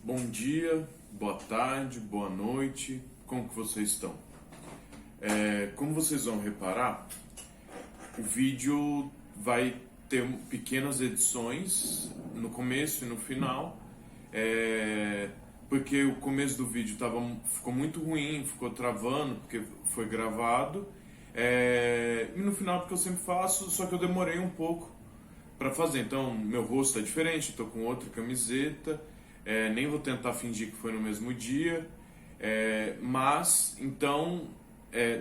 Bom dia, boa tarde, boa noite, como que vocês estão? Como vocês vão reparar, o vídeo vai ter pequenas edições no começo e no final, porque o começo do vídeo ficou muito ruim, ficou travando, porque foi gravado, e no final porque eu sempre faço, só que eu demorei um pouco para fazer. Então, meu rosto é diferente, estou com outra camiseta, nem vou tentar fingir que foi no mesmo dia, mas, então,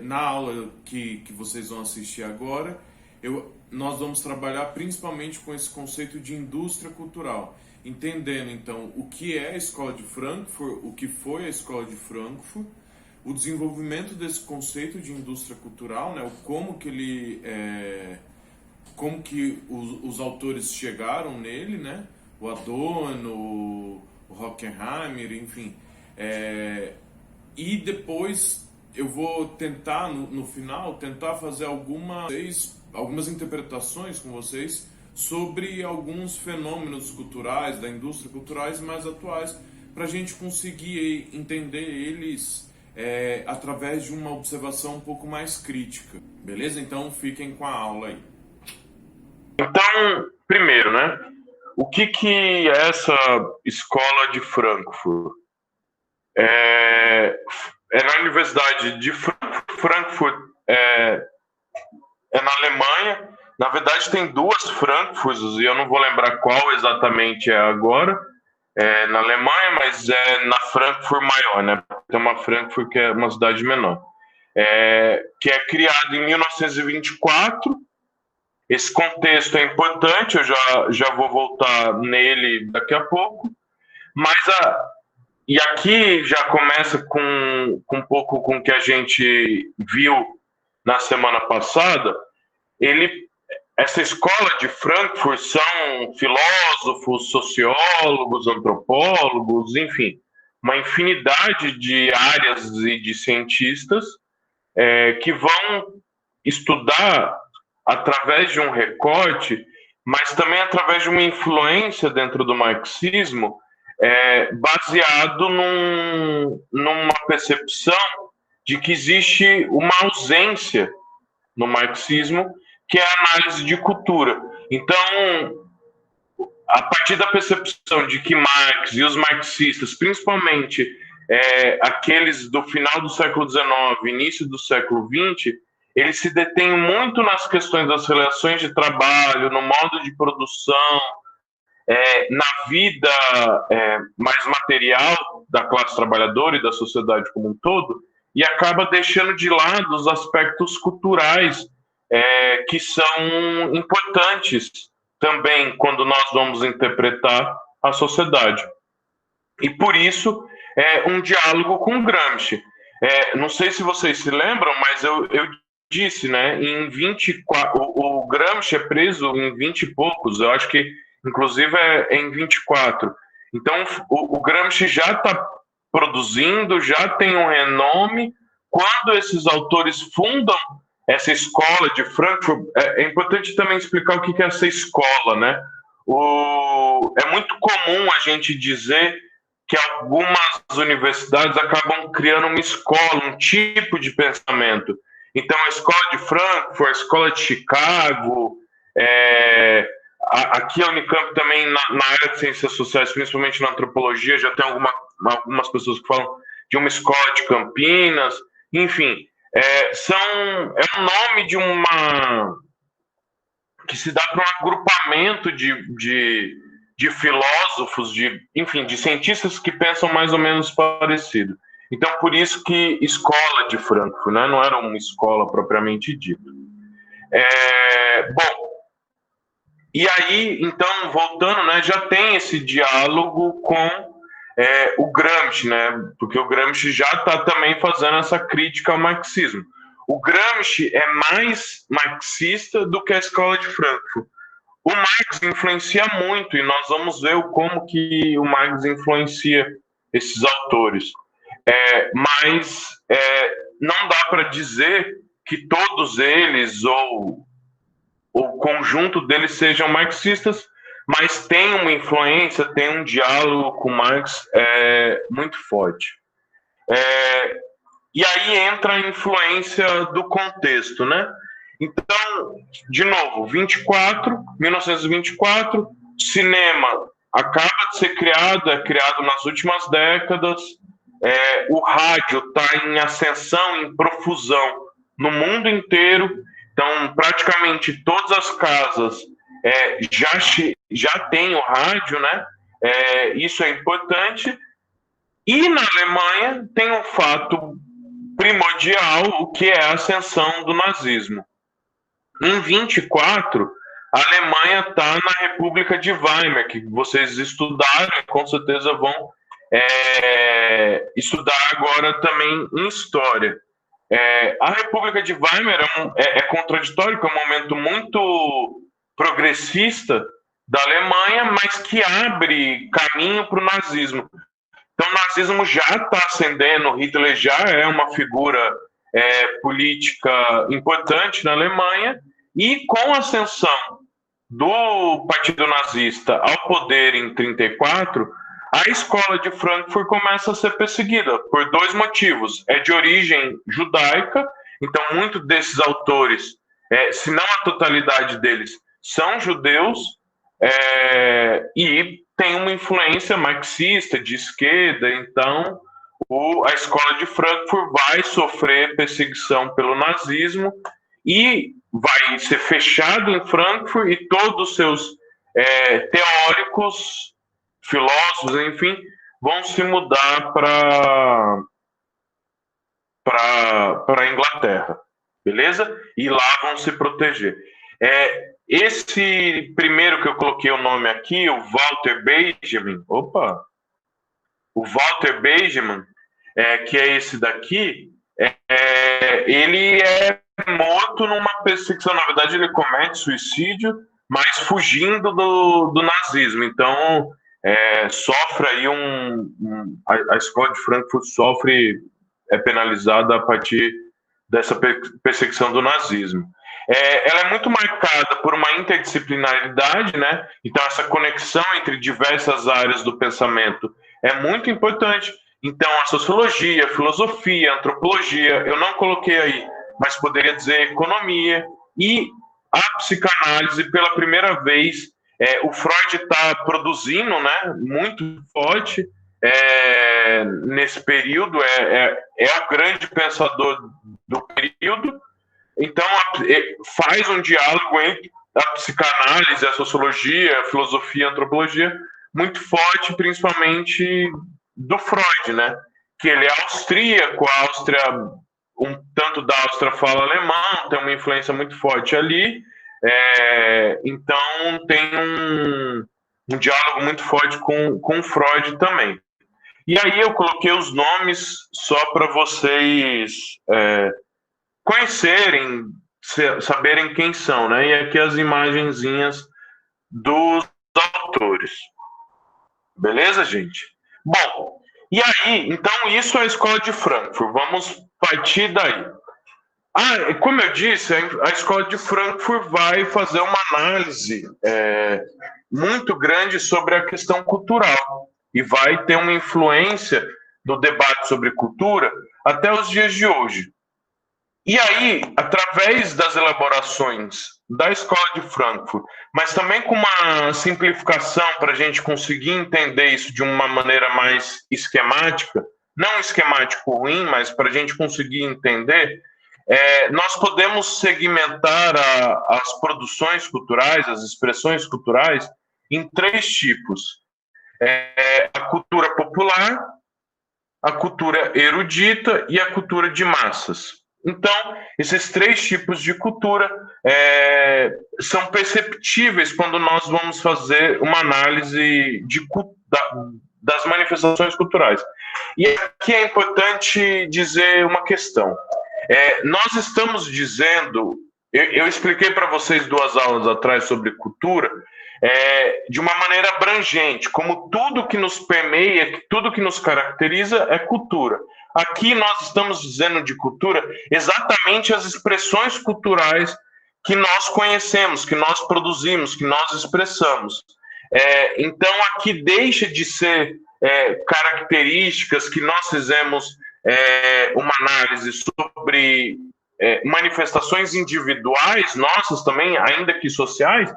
na aula que vocês vão assistir agora, nós vamos trabalhar principalmente com esse conceito de indústria cultural, entendendo, então, o que é a Escola de Frankfurt, o que foi a Escola de Frankfurt, o desenvolvimento desse conceito de indústria cultural, né, como que os autores chegaram nele, né? O Adorno, o Horkheimer, enfim. E depois eu vou tentar, no final, tentar fazer algumas interpretações com vocês sobre alguns fenômenos culturais, da indústria culturais mais atuais, para a gente conseguir entender eles através de uma observação um pouco mais crítica. Beleza? Então fiquem com a aula aí. Então, primeiro, né? O que é essa escola de Frankfurt? É na Universidade de Frankfurt, na Alemanha. Na verdade, tem duas Frankfurts, e eu não vou lembrar qual exatamente é agora, na Alemanha, mas é na Frankfurt maior, né? Tem uma Frankfurt que é uma cidade menor, que é criada em 1924. Esse contexto é importante, eu já vou voltar nele daqui a pouco, e aqui já começa com um pouco com o que a gente viu na semana passada. Essa escola de Frankfurt são filósofos, sociólogos, antropólogos, enfim, uma infinidade de áreas e de cientistas que vão estudar através de um recorte, mas também através de uma influência dentro do marxismo, baseado numa percepção de que existe uma ausência no marxismo, que é a análise de cultura. Então, a partir da percepção de que Marx e os marxistas, principalmente aqueles do final do século XIX, início do século XX, eles se detêm muito nas questões das relações de trabalho, no modo de produção, na vida mais material da classe trabalhadora e da sociedade como um todo, e acaba deixando de lado os aspectos culturais que são importantes também quando nós vamos interpretar a sociedade. E por isso um diálogo com Gramsci. Não sei se vocês se lembram, mas eu disse, né, em 24, o Gramsci é preso em 20 e poucos, eu acho que inclusive em 24. Então o Gramsci já está produzindo, já tem um renome. Quando esses autores fundam essa escola de Frankfurt, é importante também explicar o que é essa escola, né? É muito comum a gente dizer que algumas universidades acabam criando uma escola, um tipo de pensamento. Então, a escola de Frankfurt, a escola de Chicago, aqui a Unicamp também, na área de ciências sociais, principalmente na antropologia, já tem algumas pessoas que falam de uma escola de Campinas, enfim, é um nome que se dá para um agrupamento de filósofos, enfim, de cientistas que pensam mais ou menos parecido. Então, por isso que escola de Frankfurt, né? Não era uma escola propriamente dita. Bom, e aí, então, voltando, né, já tem esse diálogo com o Gramsci, né? Porque o Gramsci já está também fazendo essa crítica ao marxismo. O Gramsci é mais marxista do que a escola de Frankfurt. O Marx influencia muito, e nós vamos ver como que o Marx influencia esses autores. Mas não dá para dizer que todos eles ou o conjunto deles sejam marxistas, mas tem uma influência, tem um diálogo com Marx muito forte. E aí entra a influência do contexto, né? Então, de novo, 1924, cinema acaba de ser criado, é criado nas últimas décadas, o rádio está em ascensão, em profusão no mundo inteiro, então praticamente todas as casas já tem o rádio, né? Isso é importante. E na Alemanha tem um fato primordial, o que é a ascensão do nazismo. Em 24, a Alemanha está na República de Weimar, que vocês estudaram e com certeza vão estudar agora também em história. A República de Weimar é contraditório, que é um momento muito progressista da Alemanha, mas que abre caminho para o nazismo. Então, o nazismo já está ascendendo, Hitler já é uma figura política importante na Alemanha, e com a ascensão do Partido Nazista ao poder em 1934, a escola de Frankfurt começa a ser perseguida por dois motivos. É de origem judaica, então muitos desses autores, se não a totalidade deles, são judeus, e tem uma influência marxista, de esquerda, então a escola de Frankfurt vai sofrer perseguição pelo nazismo e vai ser fechado em Frankfurt, e todos os seus teóricos, filósofos, enfim, vão se mudar para a Inglaterra, beleza? E lá vão se proteger. Esse primeiro que eu coloquei o nome aqui, o Walter Benjamin, que é esse daqui, ele é morto numa perseguição. Na verdade, ele comete suicídio, mas fugindo do nazismo. Então, sofre aí a escola de Frankfurt é penalizada a partir dessa perseguição do nazismo. Ela é muito marcada por uma interdisciplinaridade, né? Então, essa conexão entre diversas áreas do pensamento é muito importante. Então, a sociologia, a filosofia, a antropologia, eu não coloquei aí, mas poderia dizer economia, e a psicanálise, pela primeira vez, o Freud está produzindo, né, muito forte nesse período, é o grande pensador do período. Então, faz um diálogo entre a psicanálise, a sociologia, a filosofia, a antropologia, muito forte, principalmente do Freud, né? Que ele é austríaco, a Áustria, tanto da Áustria fala alemão, tem uma influência muito forte ali, então tem um diálogo muito forte com Freud também. E aí eu coloquei os nomes só para vocês conhecerem, saberem quem são, né? E aqui as imagenzinhas dos autores. Beleza, gente? Bom, e aí, então isso é a escola de Frankfurt. Vamos partir daí. Como eu disse, a escola de Frankfurt vai fazer uma análise muito grande sobre a questão cultural e vai ter uma influência do debate sobre cultura até os dias de hoje. E aí, através das elaborações da escola de Frankfurt, mas também com uma simplificação para a gente conseguir entender isso de uma maneira mais esquemática, não esquemático ruim, mas para a gente conseguir entender, nós podemos segmentar as produções culturais, as expressões culturais, em três tipos. A cultura popular, a cultura erudita e a cultura de massas. Então, esses três tipos de cultura são perceptíveis quando nós vamos fazer uma análise das manifestações culturais. E aqui é importante dizer uma questão. Nós estamos dizendo, eu expliquei para vocês 2 aulas atrás sobre cultura, de uma maneira abrangente, como tudo que nos permeia, tudo que nos caracteriza é cultura. Aqui nós estamos dizendo de cultura exatamente as expressões culturais que nós conhecemos, que nós produzimos, que nós expressamos. Então, aqui deixa de ser características que nós fizemos uma análise sobre manifestações individuais, nossas também, ainda que sociais,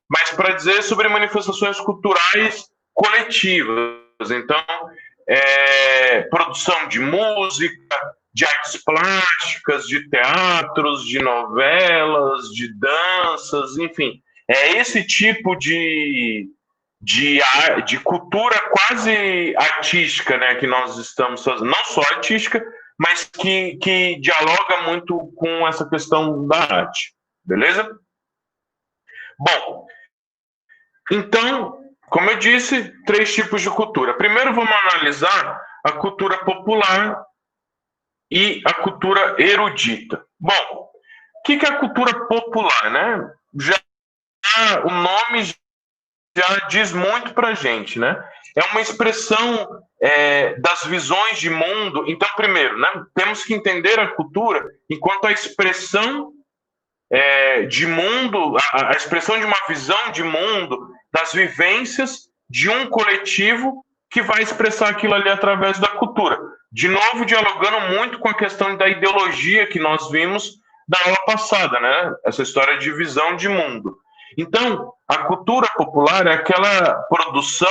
mas para dizer sobre manifestações culturais coletivas. Então, produção de música, de artes plásticas, de teatros, de novelas, de danças, enfim. É esse tipo de cultura quase artística, né, que nós estamos fazendo. Não só artística, mas que dialoga muito com essa questão da arte. Beleza? Bom, então, como eu disse, 3 tipos de cultura. Primeiro vamos analisar a cultura popular e a cultura erudita. Bom, o que é a cultura popular, né? O nome já diz muito para a gente, né? É uma expressão das visões de mundo. Então, primeiro, né, temos que entender a cultura enquanto a expressão de mundo, a expressão de uma visão de mundo, das vivências de um coletivo que vai expressar aquilo ali através da cultura. De novo, dialogando muito com a questão da ideologia que nós vimos da aula passada, né? Essa história de visão de mundo. Então, a cultura popular é aquela produção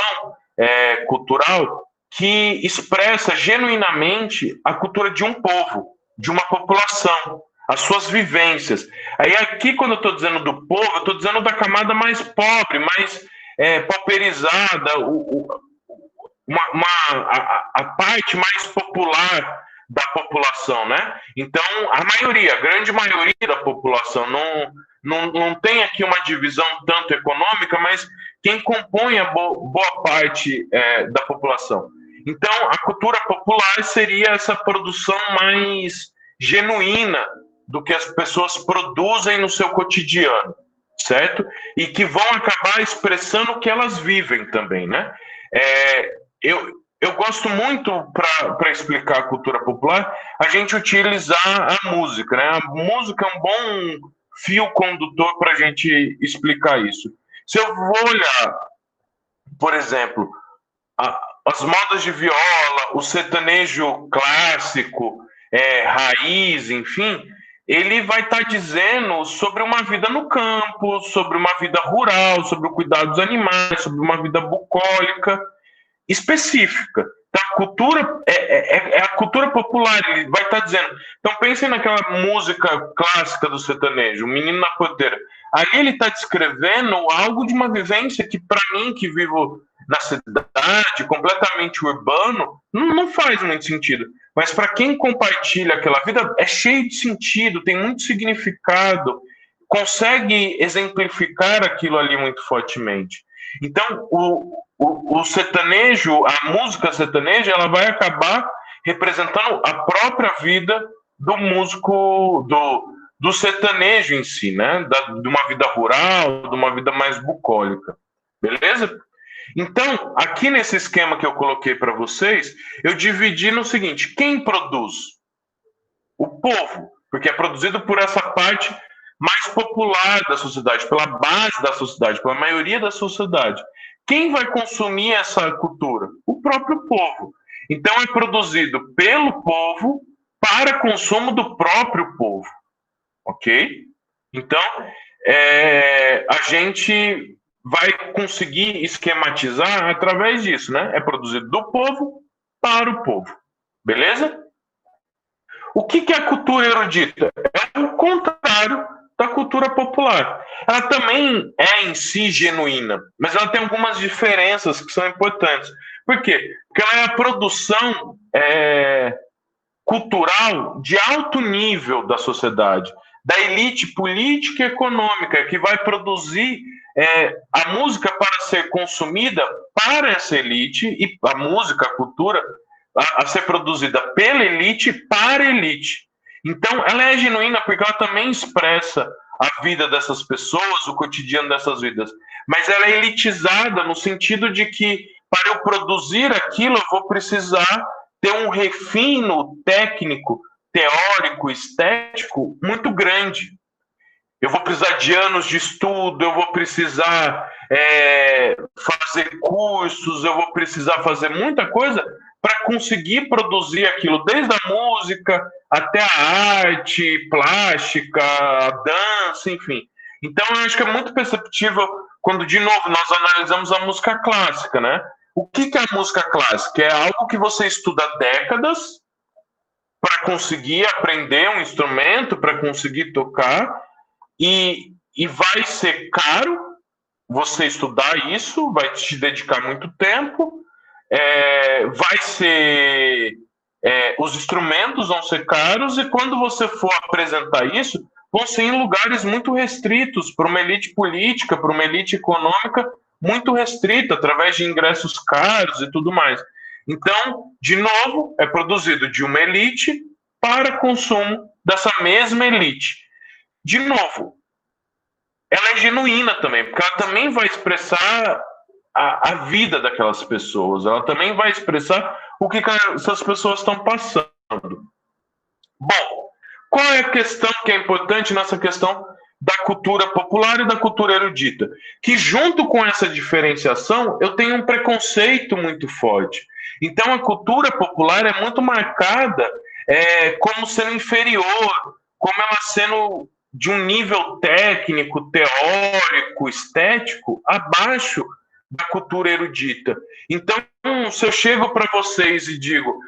cultural que expressa genuinamente a cultura de um povo, de uma população, as suas vivências. Aí aqui, quando eu estou dizendo do povo, eu estou dizendo da camada mais pobre, mais pauperizada, a parte mais popular da população, né? Então, a grande maioria da população não tem aqui uma divisão tanto econômica, mas quem compõe a boa parte da população. Então, a cultura popular seria essa produção mais genuína do que as pessoas produzem no seu cotidiano, certo? E que vão acabar expressando o que elas vivem também, né? Eu gosto muito, para explicar a cultura popular, a gente utilizar a música, né? A música é um bom fio condutor para a gente explicar isso. Se eu vou olhar, por exemplo, as modas de viola, o sertanejo clássico, raiz, enfim, ele vai estar dizendo sobre uma vida no campo, sobre uma vida rural, sobre o cuidado dos animais, sobre uma vida bucólica específica. A cultura é a cultura popular, ele vai estar dizendo. Então pensem naquela música clássica do sertanejo, o Menino na Porteira. Ali ele está descrevendo algo de uma vivência que, para mim, que vivo na cidade, completamente urbano, não faz muito sentido. Mas para quem compartilha aquela vida, é cheio de sentido, tem muito significado, consegue exemplificar aquilo ali muito fortemente. Então, o sertanejo, a música sertaneja, ela vai acabar representando a própria vida do músico, do sertanejo em si, né? De uma vida rural, de uma vida mais bucólica. Beleza? Então, aqui nesse esquema que eu coloquei para vocês, eu dividi no seguinte: quem produz? O povo, porque é produzido por essa parte mais popular da sociedade, pela base da sociedade, pela maioria da sociedade. Quem vai consumir essa cultura? O próprio povo. Então é produzido pelo povo para consumo do próprio povo. Ok? Então, a gente vai conseguir esquematizar através disso, né? É produzido do povo para o povo. Beleza? O que é a cultura erudita? É o contrário da cultura popular. Ela também é em si genuína, mas ela tem algumas diferenças que são importantes. Por quê? Porque ela é a produção cultural de alto nível da sociedade, da elite política e econômica, que vai produzir a música para ser consumida para essa elite, e a música, a cultura, a ser produzida pela elite para a elite. Então, ela é genuína porque ela também expressa a vida dessas pessoas, o cotidiano dessas vidas. Mas ela é elitizada no sentido de que, para eu produzir aquilo, eu vou precisar ter um refino técnico, teórico, estético muito grande. eu vou precisar de anos de estudo, eu vou precisar fazer cursos, eu vou precisar fazer muita coisa para conseguir produzir aquilo, desde a música até a arte plástica, a dança, enfim. Então, eu acho que é muito perceptível quando, de novo, nós analisamos a música clássica, né? O que é a música clássica? É algo que você estuda há décadas para conseguir aprender um instrumento, para conseguir tocar, e vai ser caro você estudar isso, vai te dedicar muito tempo, vai ser... os instrumentos vão ser caros, e quando você for apresentar isso, vão ser em lugares muito restritos, para uma elite política, para uma elite econômica muito restrita, através de ingressos caros e tudo mais. Então, de novo, é produzido de uma elite para consumo dessa mesma elite. De novo, ela é genuína também, porque ela também vai expressar a vida daquelas pessoas, ela também vai expressar o que essas pessoas estão passando. Bom, qual é a questão que é importante nessa questão da cultura popular e da cultura erudita? Que junto com essa diferenciação, eu tenho um preconceito muito forte. Então, a cultura popular é muito marcada como sendo inferior, como ela sendo de um nível técnico, teórico, estético, abaixo da cultura erudita. Então, se eu chego para vocês e digo,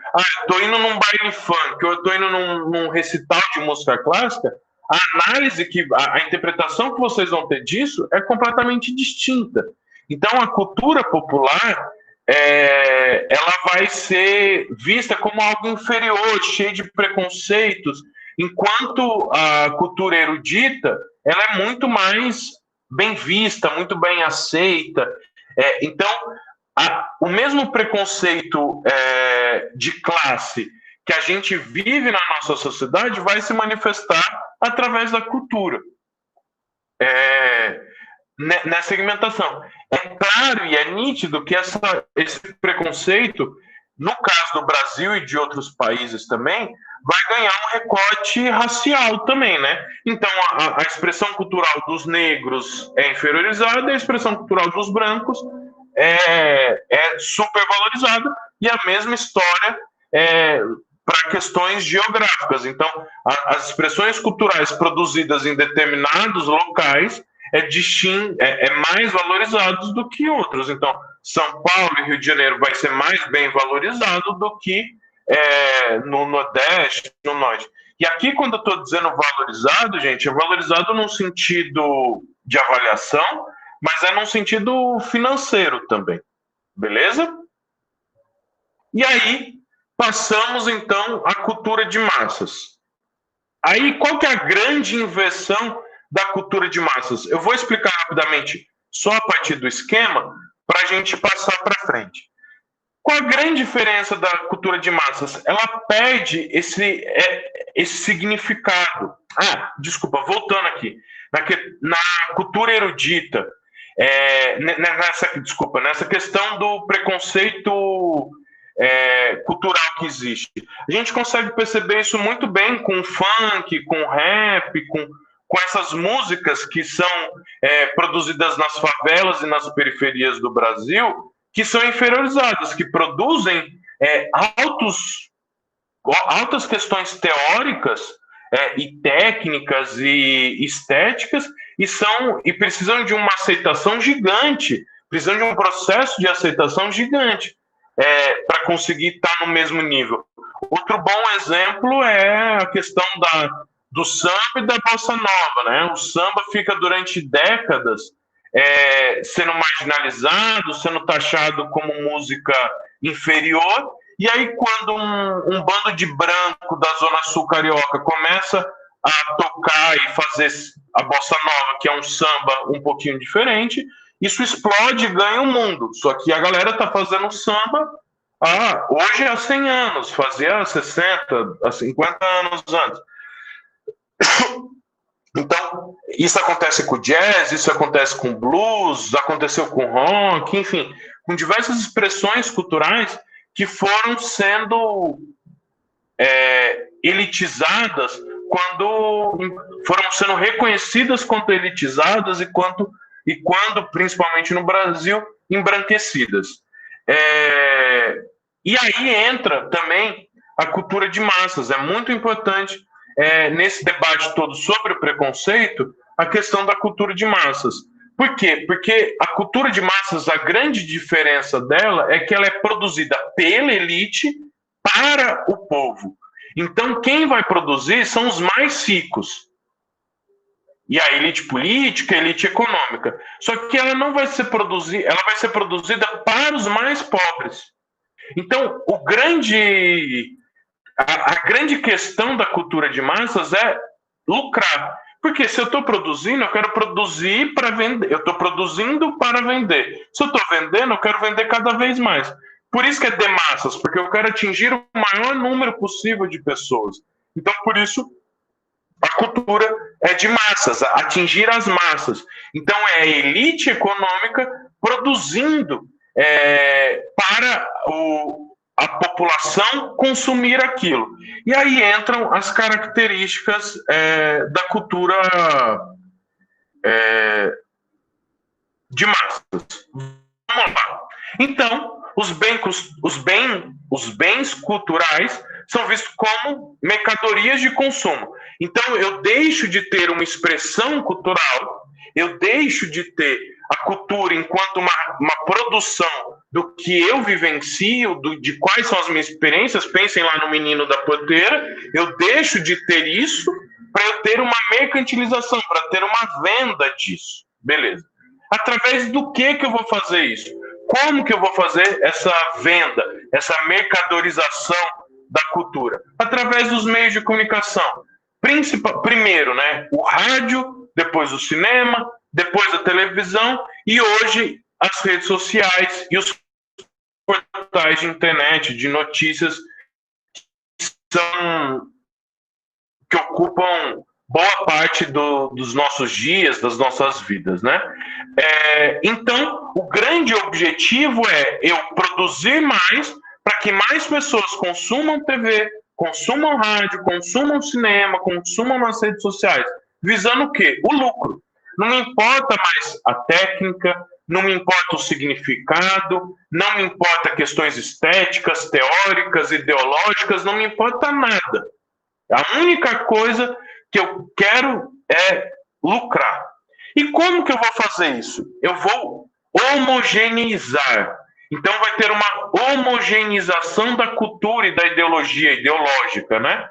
estou indo num baile funk, ou estou indo num recital de música clássica, a análise, a interpretação que vocês vão ter disso é completamente distinta. Então, a cultura popular, ela vai ser vista como algo inferior, cheio de preconceitos, enquanto a cultura erudita, ela é muito mais bem vista, muito bem aceita. Então, o mesmo preconceito de classe que a gente vive na nossa sociedade vai se manifestar através da cultura, nessa segmentação. É claro e é nítido que esse preconceito, no caso do Brasil e de outros países também, vai ganhar um recorte racial também, né? Então, a expressão cultural dos negros é inferiorizada, e a expressão cultural dos brancos é supervalorizada, e a mesma história para questões geográficas. Então, as expressões culturais produzidas em determinados locais mais valorizados do que outros. Então, São Paulo e Rio de Janeiro vai ser mais bem valorizado do que no Nordeste, no Norte. E aqui, quando eu estou dizendo valorizado, gente, é valorizado num sentido de avaliação, mas é num sentido financeiro também. Beleza? E aí, passamos, então, à cultura de massas. Aí, qual que é a grande inversão da cultura de massas? Eu vou explicar rapidamente, só a partir do esquema, para a gente passar para frente. Qual a grande diferença da cultura de massas? Ela perde esse significado. Desculpa, voltando aqui. Na cultura erudita, nessa questão do preconceito cultural que existe. A gente consegue perceber isso muito bem com funk, com rap, com essas músicas que são produzidas nas favelas e nas periferias do Brasil, que são inferiorizadas, que produzem altas questões teóricas e técnicas e estéticas, e precisam de uma aceitação gigante, precisam de um processo de aceitação gigante para conseguir estar no mesmo nível. Outro bom exemplo é a questão do samba e da bossa nova, né? O samba fica durante décadas sendo marginalizado, sendo taxado como música inferior, e aí quando um bando de branco da Zona Sul Carioca começa a tocar e fazer a bossa nova, que é um samba um pouquinho diferente, isso explode e ganha o mundo. Só que a galera está fazendo samba hoje há 100 anos, fazia 60, 50 anos antes. Então, isso acontece com jazz, isso acontece com blues, aconteceu com rock, enfim, com diversas expressões culturais que foram sendo elitizadas quando foram sendo reconhecidas quanto elitizadas e quando, principalmente no Brasil, embranquecidas. E aí entra também a cultura de massas. É muito importante, nesse debate todo sobre o preconceito, a questão da cultura de massas. Por quê? Porque a cultura de massas, a grande diferença dela é que ela é produzida pela elite para o povo. Então, quem vai produzir são os mais ricos. E a elite política, a elite econômica. Só que ela não vai ser produzida, ela vai ser produzida para os mais pobres. Então, a grande questão da cultura de massas é lucrar. Porque se eu estou produzindo, eu quero produzir para vender. Eu estou produzindo para vender. Se eu estou vendendo, eu quero vender cada vez mais. Por isso que é de massas, porque eu quero atingir o maior número possível de pessoas. Então, por isso, a cultura é de massas, atingir as massas. Então, é a elite econômica produzindo para a população consumir aquilo. E aí entram as características da cultura de massas. Vamos lá. Então, os bens culturais são vistos como mercadorias de consumo. Então, eu deixo de ter uma expressão cultural, eu deixo de ter a cultura enquanto uma produção do que eu vivencio, de quais são as minhas experiências. Pensem lá no Menino da Porteira. Eu deixo de ter isso para eu ter uma mercantilização, para ter uma venda disso. Beleza. Através do que eu vou fazer isso? Como que eu vou fazer essa venda, essa mercadorização da cultura? Através dos meios de comunicação. Primeiro, né, o rádio, depois o cinema, depois a televisão e hoje as redes sociais e os portais de internet, de notícias que ocupam boa parte dos nossos dias, das nossas vidas, né? Então, o grande objetivo é eu produzir mais para que mais pessoas consumam TV, consumam rádio, consumam cinema, consumam nas redes sociais, visando o quê? O lucro. Não me importa mais a técnica, não me importa o significado, não me importa questões estéticas, teóricas, ideológicas, não me importa nada. A única coisa que eu quero é lucrar. E como que eu vou fazer isso? Eu vou homogeneizar. Então vai ter uma homogeneização da cultura e da ideologia ideológica, né?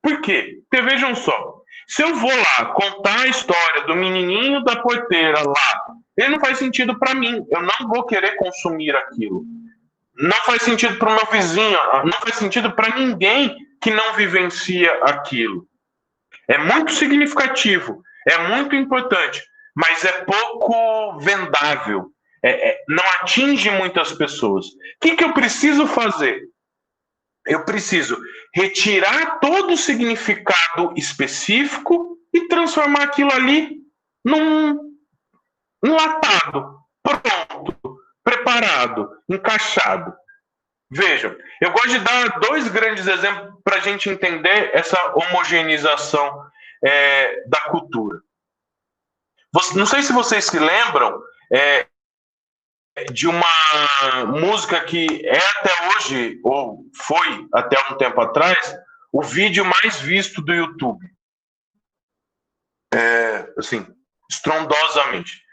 Por quê? Porque vejam só, se eu vou lá contar a história do menininho da porteira lá, ele não faz sentido para mim. Eu não vou querer consumir aquilo. Não faz sentido para o meu vizinho, não faz sentido para ninguém que não vivencia aquilo. É muito significativo, é muito importante, mas é pouco vendável, não atinge muitas pessoas. O que eu preciso fazer? Eu preciso retirar todo o significado específico e transformar aquilo ali num enlatado, pronto, preparado, encaixado. Vejam, eu gosto de dar 2 grandes exemplos para a gente entender essa homogeneização da cultura. Não sei se vocês se lembram de uma música que é até hoje, ou foi até um tempo atrás, o vídeo mais visto do YouTube. Assim, estrondosamente.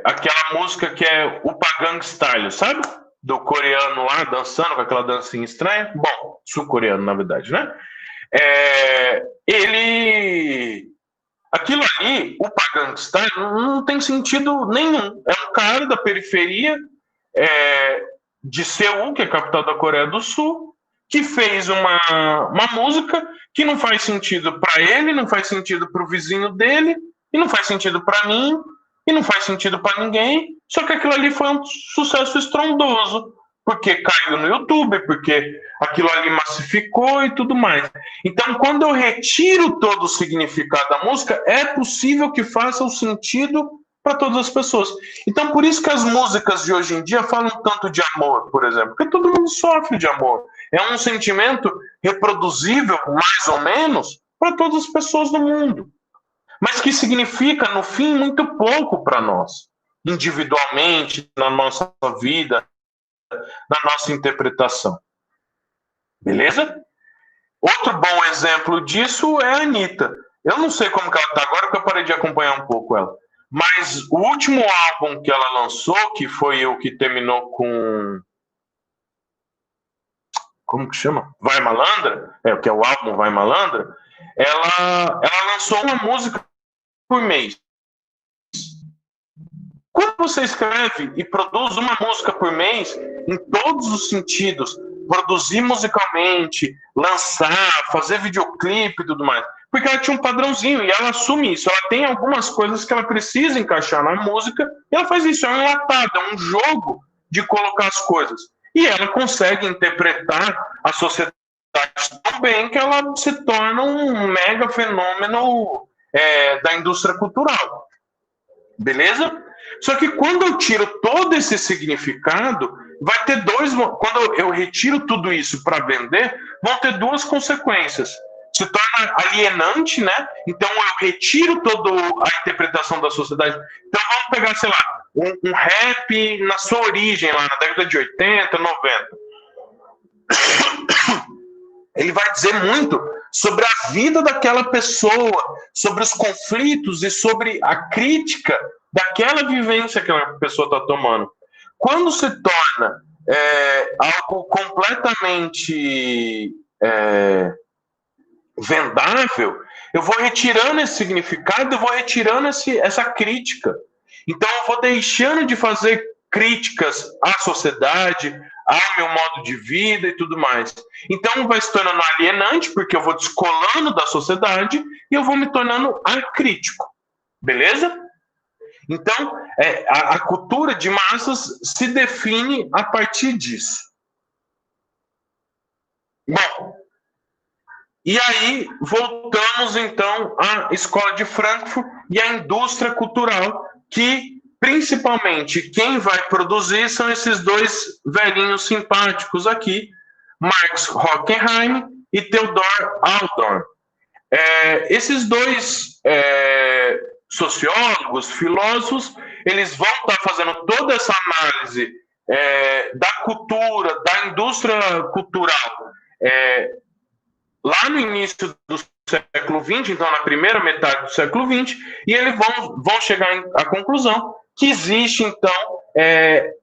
Aquela música que é o Gangnam Style, sabe? Do coreano lá, dançando com aquela dancinha estranha. Bom, sul-coreano, na verdade, né? Aquilo ali, o Gangnam Style, não tem sentido nenhum. É um cara da periferia de Seul, que é a capital da Coreia do Sul, que fez uma música que não faz sentido para ele, não faz sentido para o vizinho dele, e não faz sentido para mim, e não faz sentido para ninguém, só que aquilo ali foi um sucesso estrondoso, porque caiu no YouTube, porque aquilo ali massificou e tudo mais. Então, quando eu retiro todo o significado da música, é possível que faça o sentido para todas as pessoas. Então, por isso que as músicas de hoje em dia falam tanto de amor, por exemplo, porque todo mundo sofre de amor. É um sentimento reproduzível, mais ou menos, para todas as pessoas do mundo, mas que significa, no fim, muito pouco para nós, individualmente, na nossa vida, na nossa interpretação. Beleza? Outro bom exemplo disso é a Anitta. Eu não sei como que ela está agora, porque eu parei de acompanhar um pouco ela. Mas o último álbum que ela lançou, que foi o que terminou com... Como que chama? Vai Malandra? Que é o álbum Vai Malandra. Ela lançou uma música por mês. Quando você escreve e produz uma música por mês, em todos os sentidos, produzir musicalmente, lançar, fazer videoclipe e tudo mais, porque ela tinha um padrãozinho e ela assume isso. Ela tem algumas coisas que ela precisa encaixar na música e ela faz isso. É um enlatado, é um jogo de colocar as coisas. E ela consegue interpretar a sociedade tão bem que ela se torna um mega fenômeno da indústria cultural. Beleza? Só que quando eu tiro todo esse significado, vai ter quando eu retiro tudo isso para vender, vão ter duas consequências. Se torna alienante, né? Então eu retiro toda a interpretação da sociedade. Então vamos pegar, sei lá, um rap na sua origem, lá na década de 80, 90. Ele vai dizer muito sobre a vida daquela pessoa, sobre os conflitos e sobre a crítica daquela vivência que a pessoa está tomando. Quando se torna algo completamente vendável, eu vou retirando esse significado, eu vou retirando essa crítica. Então eu vou deixando de fazer críticas à sociedade, ao meu modo de vida e tudo mais. Então vai se tornando alienante, porque eu vou descolando da sociedade e eu vou me tornando acrítico. Beleza? Então, a cultura de massas se define a partir disso. Bom, e aí voltamos então à Escola de Frankfurt e à indústria cultural, que principalmente quem vai produzir são esses dois velhinhos simpáticos aqui, Marx Hockenheim e Theodor Adorno. Esses dois sociólogos, filósofos, eles vão estar fazendo toda essa análise da cultura, da indústria cultural, lá no início do século XX, então na primeira metade do século XX, e eles vão chegar à conclusão que existe, então,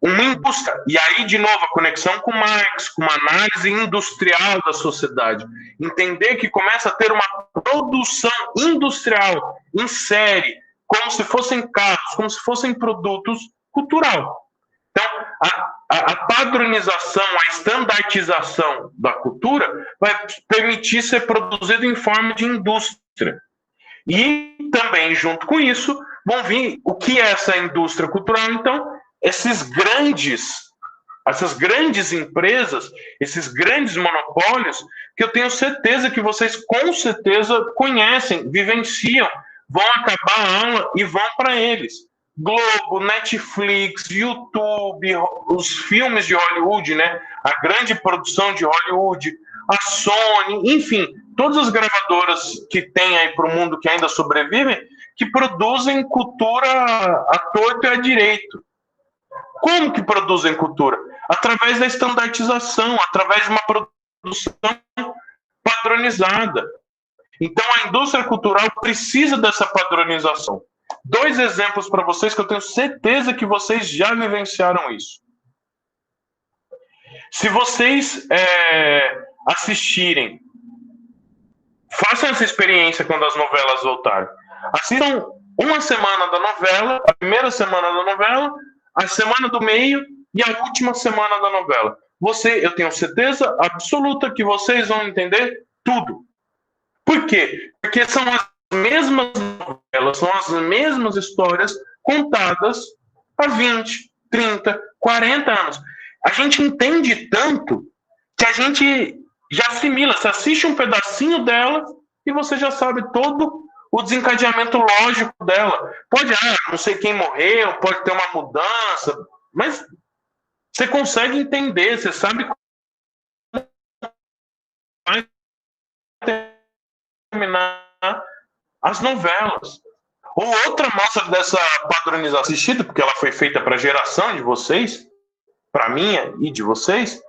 uma indústria. E aí, de novo, a conexão com Marx, com uma análise industrial da sociedade. Entender que começa a ter uma produção industrial em série, como se fossem carros, como se fossem produtos cultural. Então, a padronização, a estandartização da cultura vai permitir ser produzido em forma de indústria. E também, junto com isso, vão vir o que é essa indústria cultural. Então, essas grandes empresas, esses grandes monopólios, que eu tenho certeza que vocês com certeza conhecem, vivenciam, vão acabar a aula e vão para eles. Globo, Netflix, YouTube, os filmes de Hollywood, né? A grande produção de Hollywood, a Sony, enfim, todas as gravadoras que tem aí para o mundo que ainda sobrevivem, que produzem cultura à torto e à direito. Como que produzem cultura? Através da estandartização, através de uma produção padronizada. Então a indústria cultural precisa dessa padronização. Dois exemplos para vocês que eu tenho certeza que vocês já vivenciaram isso. Se vocês assistirem, façam essa experiência quando as novelas voltarem. Assistam uma semana da novela, a primeira semana da novela, a semana do meio e a última semana da novela. Eu tenho certeza absoluta que vocês vão entender tudo. Por quê? Porque são as mesmas novelas, são as mesmas histórias contadas há 20, 30, 40 anos. A gente entende tanto que a gente já assimila. Você assiste um pedacinho dela e você já sabe todo o desencadeamento lógico dela. Pode, não sei quem morreu, pode ter uma mudança, mas você consegue entender, você sabe como vai terminar as novelas. Ou outra mostra dessa padronização assistida, porque ela foi feita para a geração de vocês, para minha e de vocês,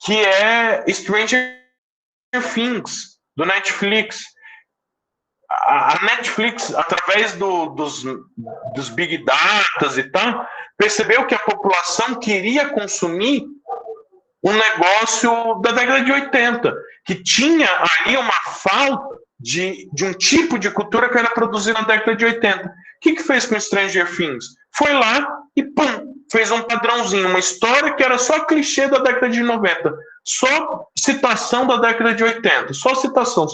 que é Stranger Things, do Netflix. A Netflix, através dos Big Datas e tal, percebeu que a população queria consumir um negócio da década de 80, que tinha ali uma falta de um tipo de cultura que era produzida na década de 80. O que fez com Stranger Things? Foi lá e pum, fez um padrãozinho, uma história que era só clichê da década de 90, só citação da década de 80, só citação,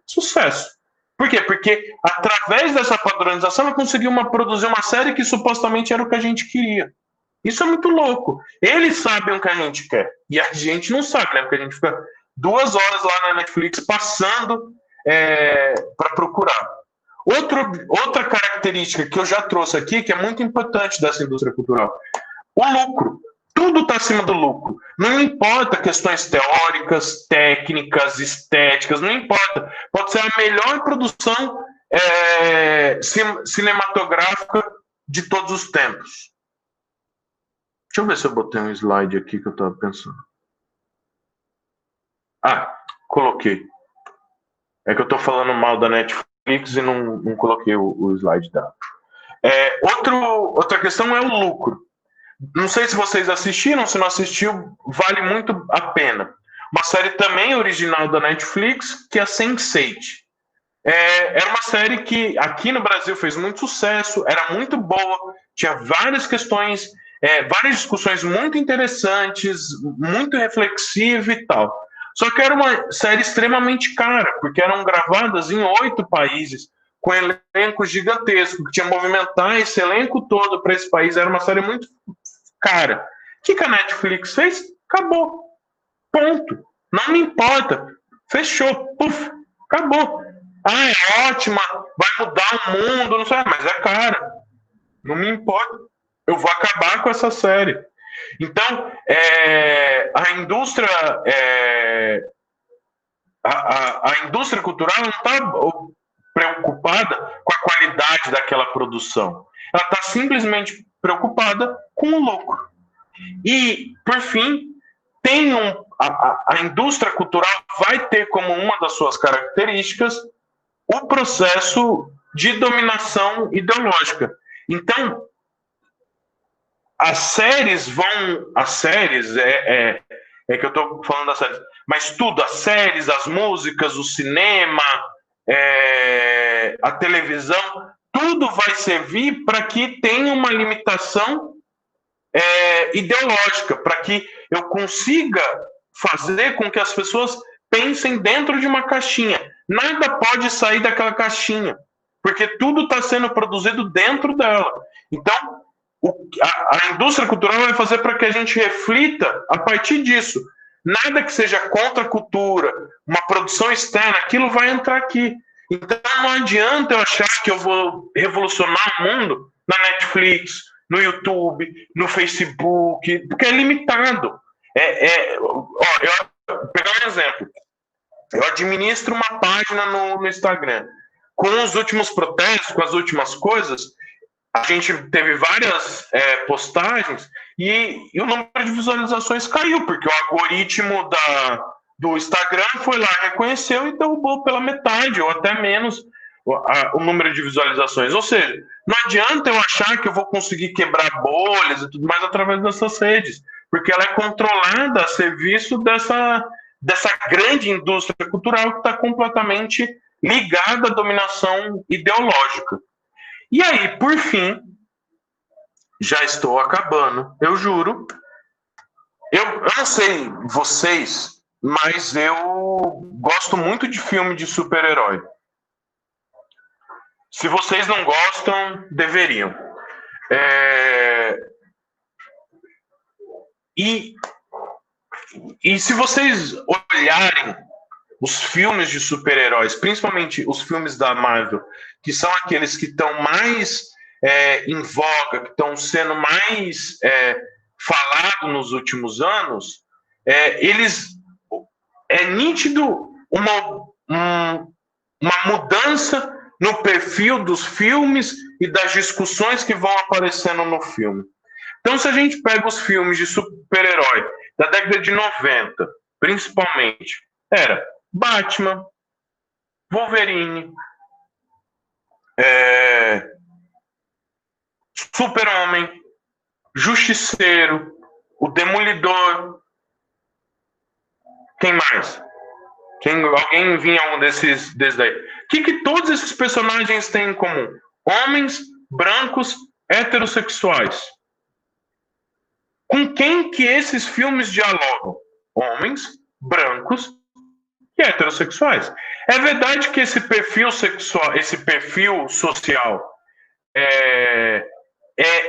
sucesso. Por quê? Porque através dessa padronização ela conseguiu produzir uma série que supostamente era o que a gente queria. Isso é muito louco. Eles sabem o que a gente quer. E a gente não sabe, né? Porque a gente fica 2 horas lá na Netflix passando para procurar. Outra característica que eu já trouxe aqui, que é muito importante dessa indústria cultural, o lucro. Tudo está acima do lucro. Não importa questões teóricas, técnicas, estéticas, não importa. Pode ser a melhor produção cinematográfica de todos os tempos. Deixa eu ver se eu botei um slide aqui que eu estava pensando. Coloquei. É que eu estou falando mal da Netflix e não coloquei o slide dela. Outra questão é o lucro. Não sei se vocês assistiram, se não assistiu, vale muito a pena. Uma série também original da Netflix, que é Sense8. Era uma série que aqui no Brasil fez muito sucesso, era muito boa, tinha várias questões, várias discussões muito interessantes, muito reflexiva e tal. Só que era uma série extremamente cara, porque eram gravadas em 8 países, com elenco gigantesco, que tinha que movimentar esse elenco todo para esse país. Era uma série muito cara. O que a Netflix fez? Acabou. Ponto. Não me importa. Fechou. Puf. Acabou. É ótima. Vai mudar o mundo. Não sei, mas é cara. Não me importa. Eu vou acabar com essa série. Então, a indústria a indústria cultural não está preocupada com a qualidade daquela produção. Ela está simplesmente preocupada com o lucro. E, por fim, a indústria cultural vai ter como uma das suas características o processo de dominação ideológica. Então, as séries que eu estou falando das séries, mas tudo, as séries, as músicas, o cinema, a televisão, tudo vai servir para que tenha uma limitação ideológica, para que eu consiga fazer com que as pessoas pensem dentro de uma caixinha. Nada pode sair daquela caixinha, porque tudo está sendo produzido dentro dela. Então, a indústria cultural vai fazer para que a gente reflita a partir disso. Nada que seja contra a cultura, uma produção externa, aquilo vai entrar aqui. Então não adianta eu achar que eu vou revolucionar o mundo na Netflix, no YouTube, no Facebook, porque é limitado. Eu pegar um exemplo. Eu administro uma página no Instagram. Com os últimos protestos, com as últimas coisas, a gente teve várias postagens e o número de visualizações caiu, porque o algoritmo do Instagram foi lá, reconheceu e derrubou pela metade, ou até menos, o número de visualizações. Ou seja, não adianta eu achar que eu vou conseguir quebrar bolhas e tudo mais através dessas redes, porque ela é controlada a serviço dessa grande indústria cultural que está completamente ligada à dominação ideológica. E aí, por fim, já estou acabando, eu juro. Eu não sei vocês, mas eu gosto muito de filme de super-herói. Se vocês não gostam, deveriam. E se vocês olharem os filmes de super-heróis, principalmente os filmes da Marvel, que são aqueles que estão mais em voga, que estão sendo mais falados nos últimos anos, É nítido uma mudança no perfil dos filmes e das discussões que vão aparecendo no filme. Então, se a gente pega os filmes de super-herói da década de 90, principalmente, era Batman, Wolverine, Super-Homem, Justiceiro, o Demolidor. Quem mais? Alguém vinha algum desses daí? O que todos esses personagens têm em comum? Homens brancos heterossexuais. Com quem que esses filmes dialogam? Homens brancos e heterossexuais. É verdade que esse perfil sexual, esse perfil social é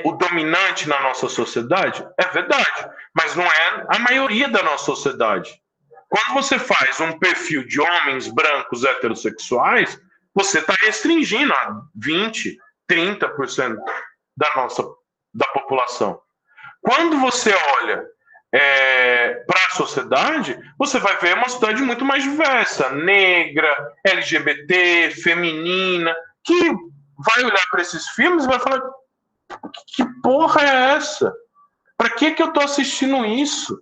o dominante na nossa sociedade? É verdade, mas não é a maioria da nossa sociedade. Quando você faz um perfil de homens brancos heterossexuais, você está restringindo a 20%, 30% da população. Quando você olha para a sociedade, você vai ver uma sociedade muito mais diversa, negra, LGBT, feminina, que vai olhar para esses filmes e vai falar: que porra é essa? Para que eu estou assistindo isso?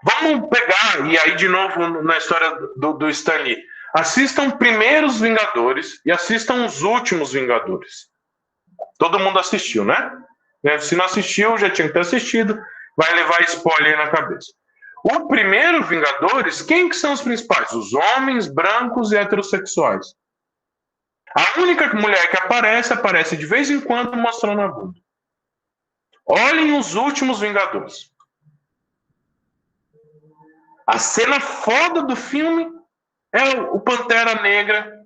Vamos pegar, e aí de novo na história do Stan Lee, assistam Primeiros Vingadores e assistam Os Últimos Vingadores. Todo mundo assistiu, né? Se não assistiu, já tinha que ter assistido, vai levar spoiler na cabeça. O primeiro Vingadores, quem que são os principais? Os homens brancos e heterossexuais. A única mulher que aparece de vez em quando mostrando a bunda. Olhem Os Últimos Vingadores. A cena foda do filme é o Pantera Negra,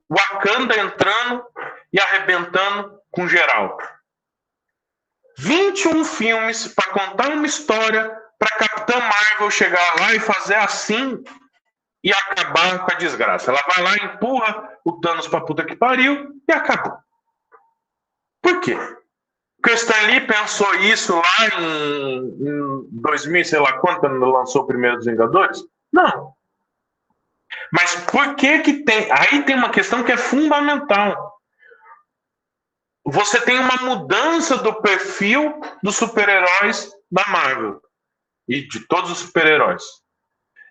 Wakanda entrando e arrebentando com geral. 21 filmes para contar uma história para Capitã Marvel chegar lá e fazer assim e acabar com a desgraça. Ela vai lá, empurra o Thanos pra puta que pariu e acabou. Por quê? Porque o Stan Lee pensou isso lá em 2000, sei lá quando, quando lançou o primeiro dos Vingadores? Não. Mas por que tem... Aí tem uma questão que é fundamental. Você tem uma mudança do perfil dos super-heróis da Marvel. E de todos os super-heróis.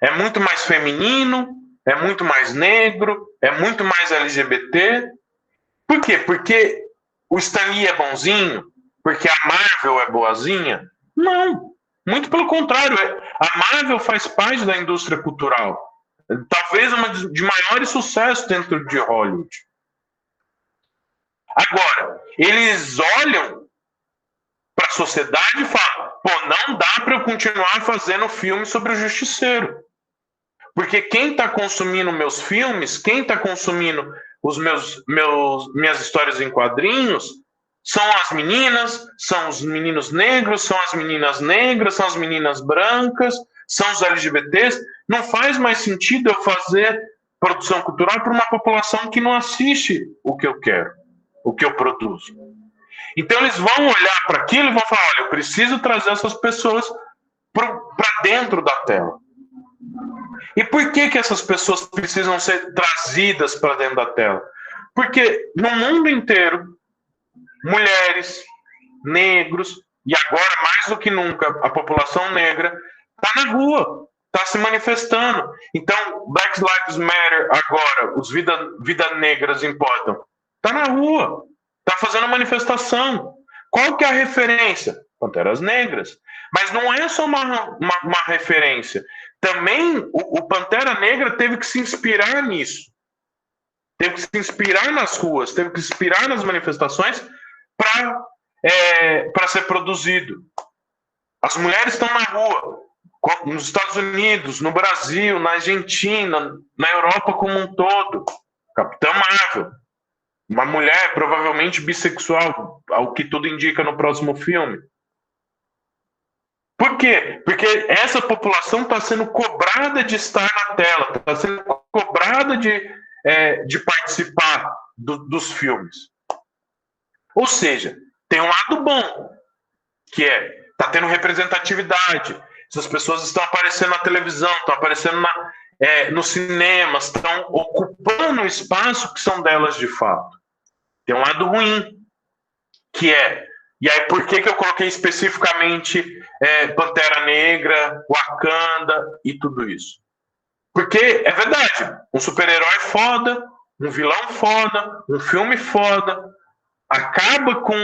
É muito mais feminino, é muito mais negro, é muito mais LGBT. Por quê? Porque o Stan Lee é bonzinho? Porque a Marvel é boazinha? Não. Muito pelo contrário. A Marvel faz parte da indústria cultural. Talvez uma de maiores sucessos dentro de Hollywood. Agora, eles olham para a sociedade e falam: pô, não dá para eu continuar fazendo filme sobre o Justiceiro. Porque quem está consumindo meus filmes, quem está consumindo os minhas histórias em quadrinhos, são as meninas, são os meninos negros, são as meninas negras, são as meninas brancas, são os LGBTs. Não faz mais sentido eu fazer produção cultural para uma população que não assiste o que eu quero, o que eu produzo. Então eles vão olhar para aquilo e vão falar: olha, eu preciso trazer essas pessoas para dentro da tela. E por que essas pessoas precisam ser trazidas para dentro da tela? Porque no mundo inteiro, mulheres, negros, e agora mais do que nunca a população negra, está na rua, está se manifestando. Então, Black Lives Matter agora, os vidas negras importam. Está na rua, está fazendo manifestação. Qual que é a referência? Panteras Negras. Mas não é só uma referência. Também o Pantera Negra teve que se inspirar nisso. Teve que se inspirar nas ruas, teve que se inspirar nas manifestações para ser produzido. As mulheres estão na rua, nos Estados Unidos, no Brasil, na Argentina, na Europa como um todo. Capitã Marvel. Uma mulher provavelmente bissexual, ao que tudo indica no próximo filme. Por quê? Porque essa população está sendo cobrada de estar na tela, está sendo cobrada de participar dos filmes. Ou seja, tem um lado bom. que tá tendo representatividade. Essas pessoas estão aparecendo na televisão, estão aparecendo nos cinemas, estão ocupando o espaço que são delas de fato. Tem um lado ruim, que e aí por que eu coloquei especificamente Pantera Negra, Wakanda e tudo isso? Porque é verdade, um super-herói foda, um vilão foda, um filme foda, acaba com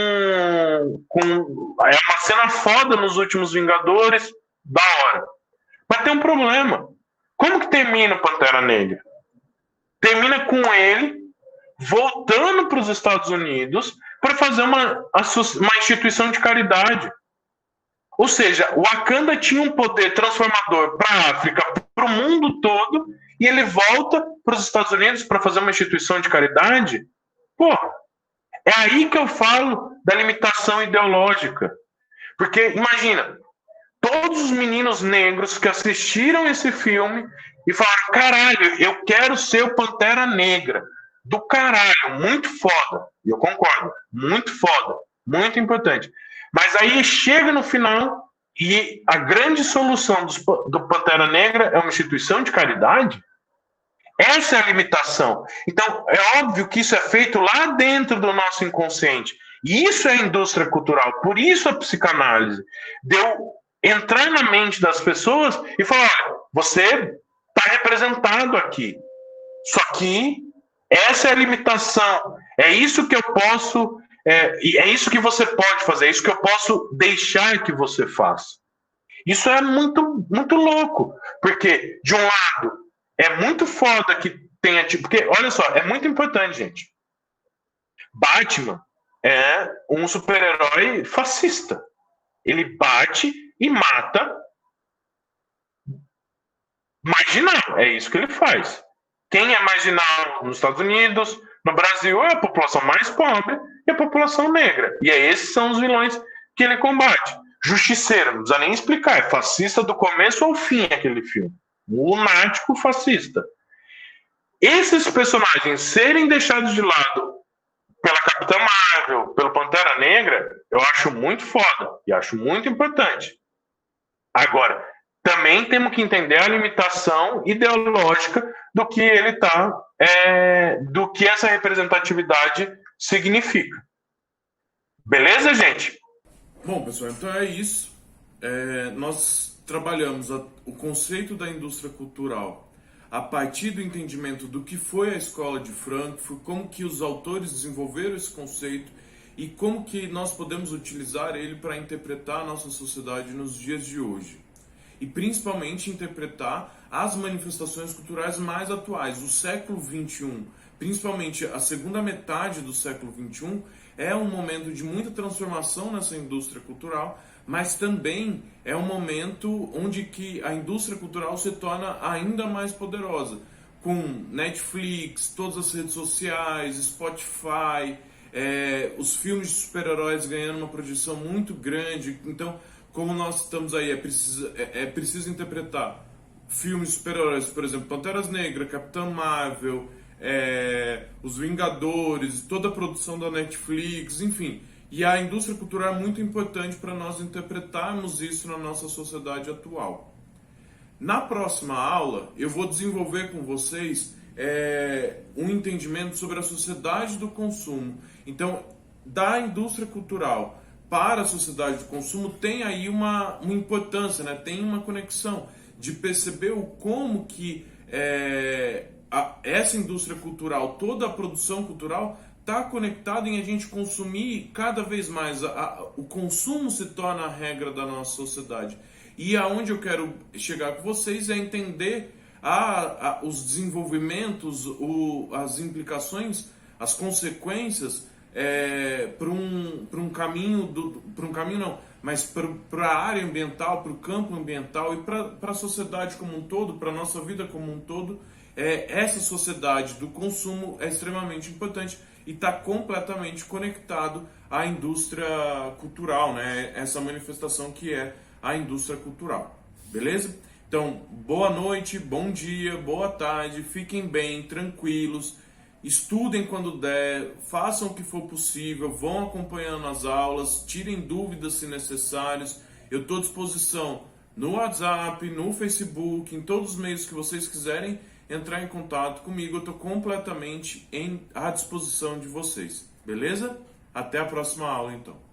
uma cena foda nos últimos Vingadores, da hora. Mas tem um problema. Como que termina o Pantera Negra? Termina com ele voltando para os Estados Unidos para fazer uma instituição de caridade. Ou seja, o Wakanda tinha um poder transformador para a África, para o mundo todo, e ele volta para os Estados Unidos para fazer uma instituição de caridade? Pô, é aí que eu falo da limitação ideológica. Porque, imagina, todos os meninos negros que assistiram esse filme e falaram, caralho, eu quero ser o Pantera Negra. Do caralho, muito foda. E eu concordo, muito foda, muito importante. Mas aí chega no final e a grande solução do Pantera Negra é uma instituição de caridade? Essa é a limitação. Então, é óbvio que isso é feito lá dentro do nosso inconsciente. E isso é a indústria cultural. Por isso a psicanálise. Deu entrar na mente das pessoas e falar, olha, você está representado aqui. Só que essa é a limitação. É isso que eu posso... é isso que você pode fazer. É isso que eu posso deixar que você faça. Isso é muito, muito louco. Porque, de um lado, é muito foda que tenha... Porque, olha só, é muito importante, gente. Batman é um super-herói fascista. Ele bate e mata marginal. É isso que ele faz. Quem é marginal nos Estados Unidos, no Brasil, é a população mais pobre e a população negra. E esses são os vilões que ele combate. Justiceiro, não precisa nem explicar. É fascista do começo ao fim aquele filme. Lunático fascista. Esses personagens serem deixados de lado pela Capitã Marvel, pelo Pantera Negra, eu acho muito foda e acho muito importante. Agora, também temos que entender a limitação ideológica do que ele do que essa representatividade significa. Beleza, gente? Bom, pessoal, então é isso. Nós trabalhamos o conceito da indústria cultural a partir do entendimento do que foi a Escola de Frankfurt, como que os autores desenvolveram esse conceito e como que nós podemos utilizar ele para interpretar a nossa sociedade nos dias de hoje. E principalmente interpretar as manifestações culturais mais atuais. O século XXI, principalmente a segunda metade do século XXI, é um momento de muita transformação nessa indústria cultural, mas também é um momento onde que a indústria cultural se torna ainda mais poderosa, com Netflix, todas as redes sociais, Spotify, os filmes de super-heróis ganhando uma projeção muito grande. Então, como nós estamos aí, é preciso interpretar filmes de super-heróis, por exemplo, Panteras Negras, Capitã Marvel, Os Vingadores, toda a produção da Netflix, enfim. E a indústria cultural é muito importante para nós interpretarmos isso na nossa sociedade atual. Na próxima aula, eu vou desenvolver com vocês um entendimento sobre a sociedade do consumo. Então, da indústria cultural para a sociedade do consumo tem aí uma importância, né? Tem uma conexão de perceber como que essa indústria cultural, toda a produção cultural está conectada em a gente consumir cada vez mais. O consumo se torna a regra da nossa sociedade. E aonde eu quero chegar com vocês é entender os desenvolvimentos, as implicações, as consequências para um caminho, mas para a área ambiental, para o campo ambiental e para a sociedade como um todo, para a nossa vida como um todo. Essa sociedade do consumo é extremamente importante e está completamente conectado à indústria cultural, né? Essa manifestação que é a indústria cultural, beleza? Então, boa noite, bom dia, boa tarde, fiquem bem, tranquilos Estudem quando der, façam o que for possível, vão acompanhando as aulas, tirem dúvidas se necessários. Eu estou à disposição no WhatsApp, no Facebook, em todos os meios que vocês quiserem entrar em contato comigo. Eu estou completamente à disposição de vocês, beleza? Até a próxima aula, então.